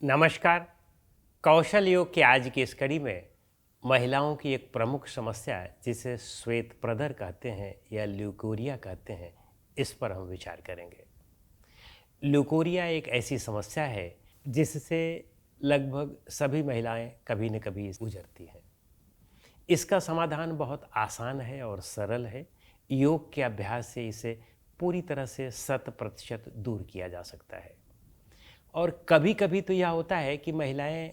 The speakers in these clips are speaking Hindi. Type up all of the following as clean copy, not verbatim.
नमस्कार। कौशल योग की आज की इस कड़ी में महिलाओं की एक प्रमुख समस्या है जिसे श्वेत प्रदर कहते हैं या ल्यूकोरिया कहते हैं, इस पर हम विचार करेंगे। ल्यूकोरिया एक ऐसी समस्या है जिससे लगभग सभी महिलाएं कभी न कभी गुजरती हैं। इसका समाधान बहुत आसान है और सरल है। योग के अभ्यास से इसे पूरी तरह से 100% दूर किया जा सकता है। और कभी कभी तो यह होता है कि महिलाएं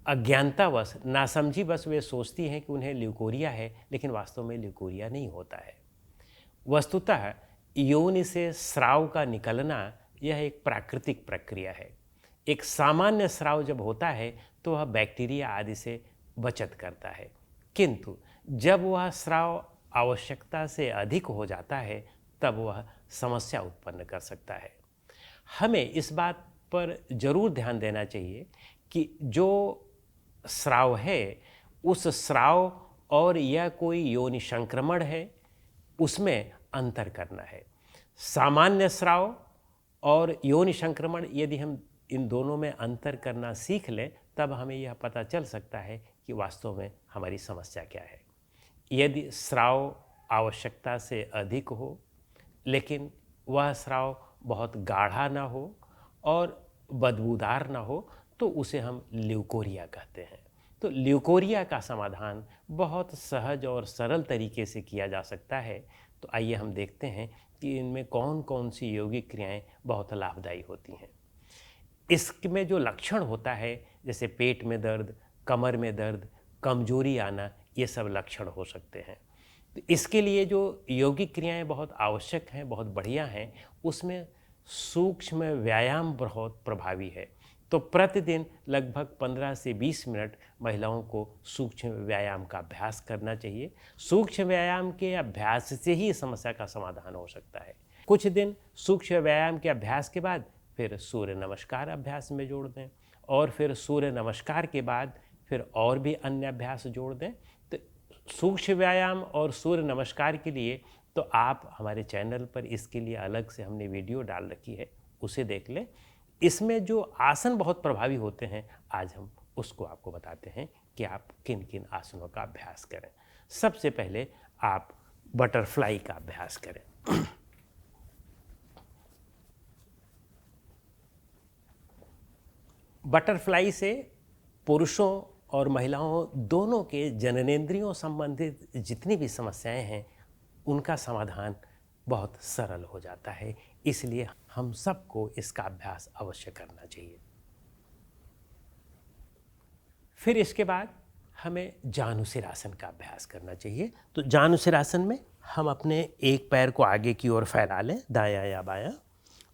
अज्ञानतावश, नासमझीवश वे सोचती हैं कि उन्हें ल्यूकोरिया है, लेकिन वास्तव में ल्यूकोरिया नहीं होता है। वस्तुतः योनि से स्राव का निकलना यह एक प्राकृतिक प्रक्रिया है। एक सामान्य स्राव जब होता है तो वह बैक्टीरिया आदि से बचत करता है, किंतु जब वह स्राव आवश्यकता से अधिक हो जाता है तब वह समस्या उत्पन्न कर सकता है। हमें इस बात पर जरूर ध्यान देना चाहिए कि जो स्राव है, उस स्राव और यह कोई योनि संक्रमण है, उसमें अंतर करना है। सामान्य स्राव और योनि संक्रमण, यदि हम इन दोनों में अंतर करना सीख लें तब हमें यह पता चल सकता है कि वास्तव में हमारी समस्या क्या है। यदि स्राव आवश्यकता से अधिक हो लेकिन वह स्राव बहुत गाढ़ा ना हो और बदबूदार ना हो तो उसे हम ल्यूकोरिया कहते हैं। तो ल्यूकोरिया का समाधान बहुत सहज और सरल तरीके से किया जा सकता है। तो आइए हम देखते हैं कि इनमें कौन कौन सी योगिक क्रियाएं बहुत लाभदायी होती हैं। इसमें जो लक्षण होता है, जैसे पेट में दर्द, कमर में दर्द, कमजोरी आना, ये सब लक्षण हो सकते हैं। तो इसके लिए जो योगिक क्रियाएं बहुत आवश्यक हैं, बहुत बढ़िया हैं, उसमें सूक्ष्म व्यायाम बहुत प्रभावी है। तो प्रतिदिन लगभग 15 से 20 मिनट महिलाओं को सूक्ष्म व्यायाम का अभ्यास करना चाहिए। सूक्ष्म व्यायाम के अभ्यास से ही समस्या का समाधान हो सकता है। कुछ दिन सूक्ष्म व्यायाम के अभ्यास के बाद फिर सूर्य नमस्कार अभ्यास में जोड़ दें, और फिर सूर्य नमस्कार के बाद फिर और भी अन्य अभ्यास जोड़ दें। तो सूक्ष्म व्यायाम और सूर्य नमस्कार के लिए तो आप हमारे चैनल पर इसके लिए अलग से हमने वीडियो डाल रखी है, उसे देख लें। इसमें जो आसन बहुत प्रभावी होते हैं, आज हम उसको आपको बताते हैं कि आप किन किन आसनों का अभ्यास करें। सबसे पहले आप बटरफ्लाई का अभ्यास करें। बटरफ्लाई से पुरुषों और महिलाओं दोनों के जननेंद्रियों संबंधित जितनी भी समस्याएं हैं, उनका समाधान बहुत सरल हो जाता है। इसलिए हम सबको इसका अभ्यास अवश्य करना चाहिए। फिर इसके बाद हमें जानुसिरासन का अभ्यास करना चाहिए। तो जानुसिरासन में हम अपने एक पैर को आगे की ओर फैला लें, दायां या बायां,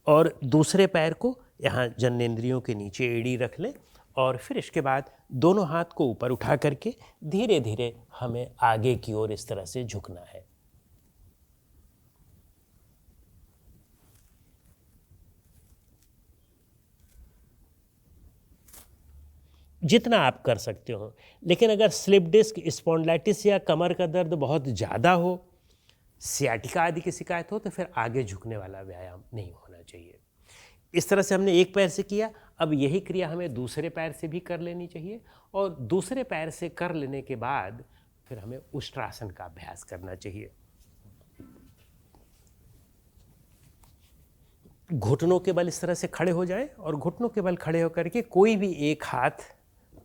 और दूसरे पैर को यहाँ जननेंद्रियों के नीचे एड़ी रख लें, और फिर इसके बाद दोनों हाथ को ऊपर उठा करके धीरे धीरे हमें आगे की ओर इस तरह से झुकना है। जितना आप कर सकते हो। लेकिन अगर स्लिप डिस्क, स्पॉन्डिलाइटिस या कमर का दर्द बहुत ज़्यादा हो, सियाटिका आदि की शिकायत हो, तो फिर आगे झुकने वाला व्यायाम नहीं होना चाहिए। इस तरह से हमने एक पैर से किया, अब यही क्रिया हमें दूसरे पैर से भी कर लेनी चाहिए, और दूसरे पैर से कर लेने के बाद फिर हमें उष्ट्रासन का अभ्यास करना चाहिए। घुटनों के बल इस तरह से खड़े हो जाएं, और घुटनों के बल खड़े होकर के कोई भी एक हाथ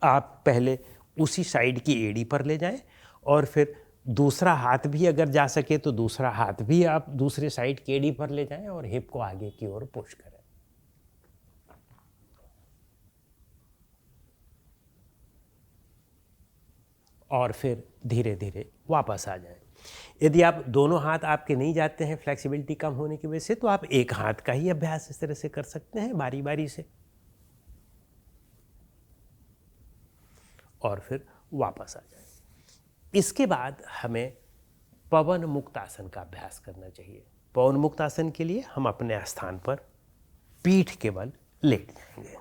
आप पहले उसी साइड की एड़ी पर ले जाएं, और फिर दूसरा हाथ भी अगर जा सके तो दूसरा हाथ भी आप दूसरे साइड की एड़ी पर ले जाएं और हिप को आगे की ओर पुश करें। और फिर धीरे धीरे वापस आ जाएं। यदि आप दोनों हाथ आपके नहीं जाते हैं फ्लेक्सिबिलिटी कम होने की वजह से, तो आप एक हाथ का ही अभ्यास इस तरह से कर सकते हैं बारी बारी से, और फिर वापस आ जाए। इसके बाद हमें पवन मुक्त आसन का अभ्यास करना चाहिए। पवन मुक्त आसन के लिए हम अपने स्थान पर पीठ के बल लेट जाएंगे।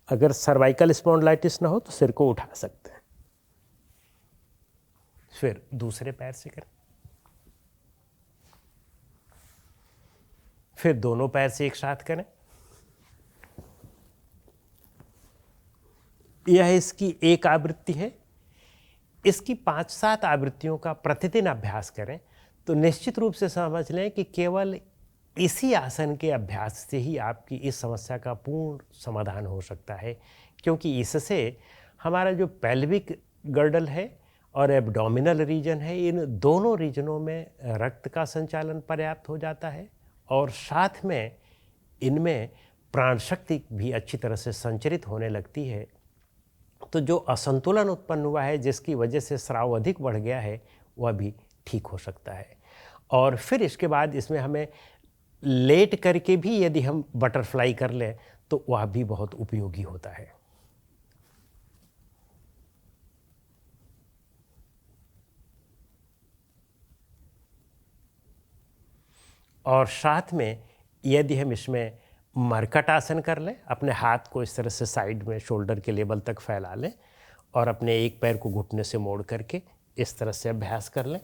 अगर सर्वाइकल स्पॉन्डिलाइटिस ना हो तो सिर को उठा सकते हैं। फिर दूसरे पैर से करें, फिर दोनों पैर से एक साथ करें। यह इसकी एक आवृत्ति है। इसकी 5-7 आवृत्तियों का प्रतिदिन अभ्यास करें तो निश्चित रूप से समझ लें कि केवल इसी आसन के अभ्यास से ही आपकी इस समस्या का पूर्ण समाधान हो सकता है, क्योंकि इससे हमारा जो पेल्विक गर्डल है और एब्डोमिनल रीजन है, इन दोनों रीजनों में रक्त का संचालन पर्याप्त हो जाता है और साथ में इनमें प्राण शक्ति भी अच्छी तरह से संचरित होने लगती है। तो जो असंतुलन उत्पन्न हुआ है, जिसकी वजह से स्राव अधिक बढ़ गया है, वह भी ठीक हो सकता है। और फिर इसके बाद इसमें हमें लेट करके भी यदि हम बटरफ्लाई कर लें तो वह भी बहुत उपयोगी होता है। और साथ में यदि हम इसमें मरकट आसन कर लें, अपने हाथ को इस तरह से साइड में शोल्डर के लेवल तक फैला लें और अपने एक पैर को घुटने से मोड़ करके इस तरह से अभ्यास कर लें।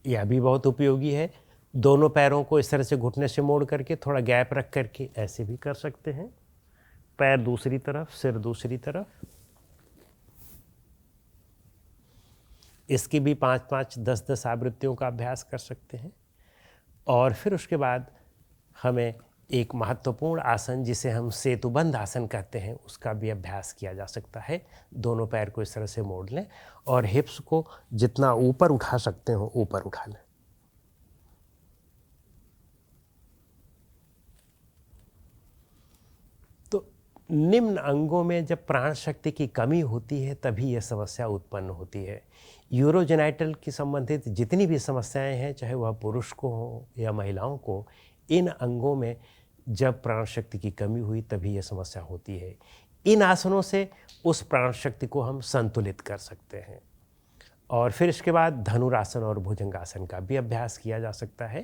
यह भी बहुत उपयोगी है। दोनों पैरों को इस तरह से घुटने से मोड़ करके थोड़ा गैप रख करके ऐसे भी कर सकते हैं। पैर दूसरी तरफ, सिर दूसरी तरफ। इसकी भी 5-5, 10-10 आवृत्तियों का अभ्यास कर सकते हैं। और फिर उसके बाद हमें एक महत्वपूर्ण आसन जिसे हम सेतुबंध आसन कहते हैं, उसका भी अभ्यास किया जा सकता है। दोनों पैर को इस तरह से मोड़ लें और हिप्स को जितना ऊपर उठा सकते हो ऊपर उठा लें। तो निम्न अंगों में जब प्राण शक्ति की कमी होती है तभी यह समस्या उत्पन्न होती है। यूरोजेनाइटल की संबंधित जितनी भी समस्याएं हैं, चाहे वह पुरुष को हो या महिलाओं को, इन अंगों में जब प्राण शक्ति की कमी हुई तभी यह समस्या होती है। इन आसनों से उस प्राण शक्ति को हम संतुलित कर सकते हैं। और फिर इसके बाद धनुरासन और भुजंगासन का भी अभ्यास किया जा सकता है।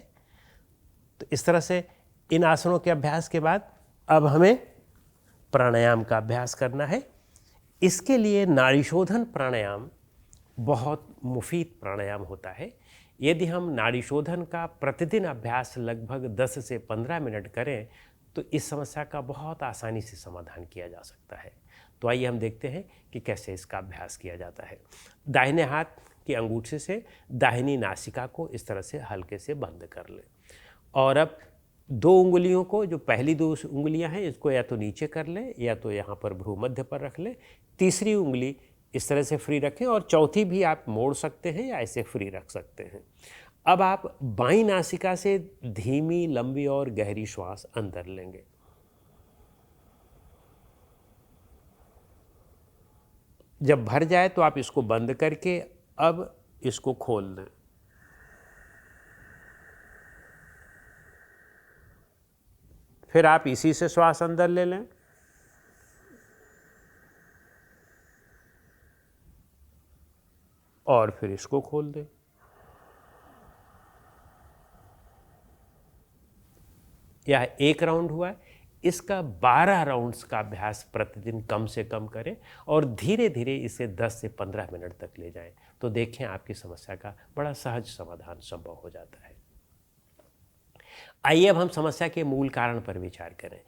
तो इस तरह से इन आसनों के अभ्यास के बाद अब हमें प्राणायाम का अभ्यास करना है। इसके लिए नाड़ीशोधन प्राणायाम बहुत मुफीद प्राणायाम होता है। यदि हम नाड़ीशोधन का प्रतिदिन अभ्यास लगभग 10 से 15 मिनट करें तो इस समस्या का बहुत आसानी से समाधान किया जा सकता है। तो आइए हम देखते हैं कि कैसे इसका अभ्यास किया जाता है। दाहिने हाथ की अंगूठे से दाहिनी नासिका को इस तरह से हल्के से बंद कर लें और अब 2 उंगलियों को, जो पहली 2 उंगलियां हैं, इसको या तो नीचे कर लें या तो यहाँ पर भ्रू मध्य पर रख लें। तीसरी उंगली इस तरह से फ्री रखें और चौथी भी आप मोड़ सकते हैं या ऐसे फ्री रख सकते हैं। अब आप बाईं नासिका से धीमी, लंबी और गहरी श्वास अंदर लेंगे। जब भर जाए तो आप इसको बंद करके अब इसको खोल दें। फिर आप इसी से श्वास अंदर ले लें और फिर इसको खोल दें। यह 1 राउंड हुआ है। इसका 12 राउंड्स का अभ्यास प्रतिदिन कम से कम करें और धीरे धीरे इसे 10 से 15 मिनट तक ले जाएं। तो देखें आपकी समस्या का बड़ा सहज समाधान संभव हो जाता है। आइए अब हम समस्या के मूल कारण पर विचार करें।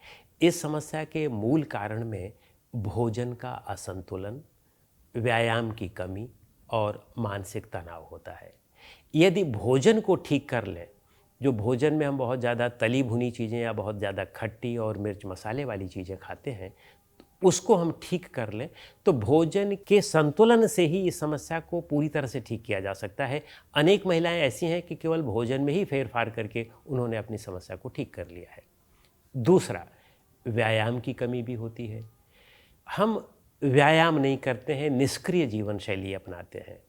इस समस्या के मूल कारण में भोजन का असंतुलन, व्यायाम की कमी और मानसिक तनाव होता है। यदि भोजन को ठीक कर लें, जो भोजन में हम बहुत ज़्यादा तली भुनी चीज़ें या बहुत ज़्यादा खट्टी और मिर्च मसाले वाली चीज़ें खाते हैं, उसको हम ठीक कर लें तो भोजन के संतुलन से ही इस समस्या को पूरी तरह से ठीक किया जा सकता है। अनेक महिलाएं ऐसी हैं कि केवल भोजन में ही फेरफार करके उन्होंने अपनी समस्या को ठीक कर लिया है। दूसरा, व्यायाम की कमी भी होती है। हम व्यायाम नहीं करते हैं, निष्क्रिय जीवन शैली अपनाते हैं।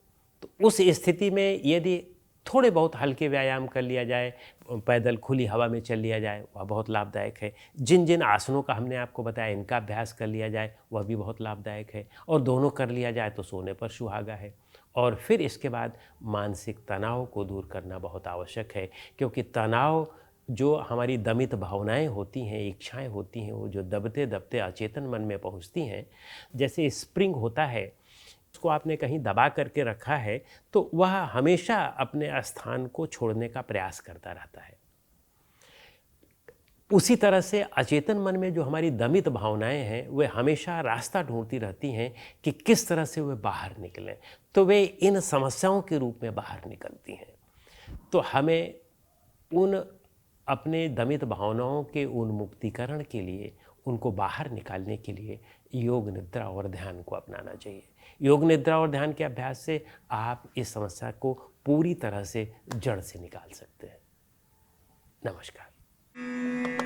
तो उस स्थिति में यदि थोड़े बहुत हल्के व्यायाम कर लिया जाए, पैदल खुली हवा में चल लिया जाए, वह बहुत लाभदायक है। जिन जिन आसनों का हमने आपको बताया इनका अभ्यास कर लिया जाए वह भी बहुत लाभदायक है, और दोनों कर लिया जाए तो सोने पर सुहागा है। और फिर इसके बाद मानसिक तनाव को दूर करना बहुत आवश्यक है, क्योंकि तनाव जो हमारी दमित भावनाएं होती हैं, इच्छाएं होती हैं, वो जो दबते दबते अचेतन मन में पहुंचती हैं, जैसे स्प्रिंग होता है, उसको आपने कहीं दबा करके रखा है तो वह हमेशा अपने स्थान को छोड़ने का प्रयास करता रहता है। उसी तरह से अचेतन मन में जो हमारी दमित भावनाएं हैं वे हमेशा रास्ता ढूंढती रहती हैं कि किस तरह से वे बाहर निकलें, तो वे इन समस्याओं के रूप में बाहर निकलती हैं। तो हमें उन अपने दमित भावनाओं के उन्मुक्तिकरण के लिए, उनको बाहर निकालने के लिए योग निद्रा और ध्यान को अपनाना चाहिए। योग निद्रा और ध्यान के अभ्यास से आप इस समस्या को पूरी तरह से जड़ से निकाल सकते हैं। नमस्कार।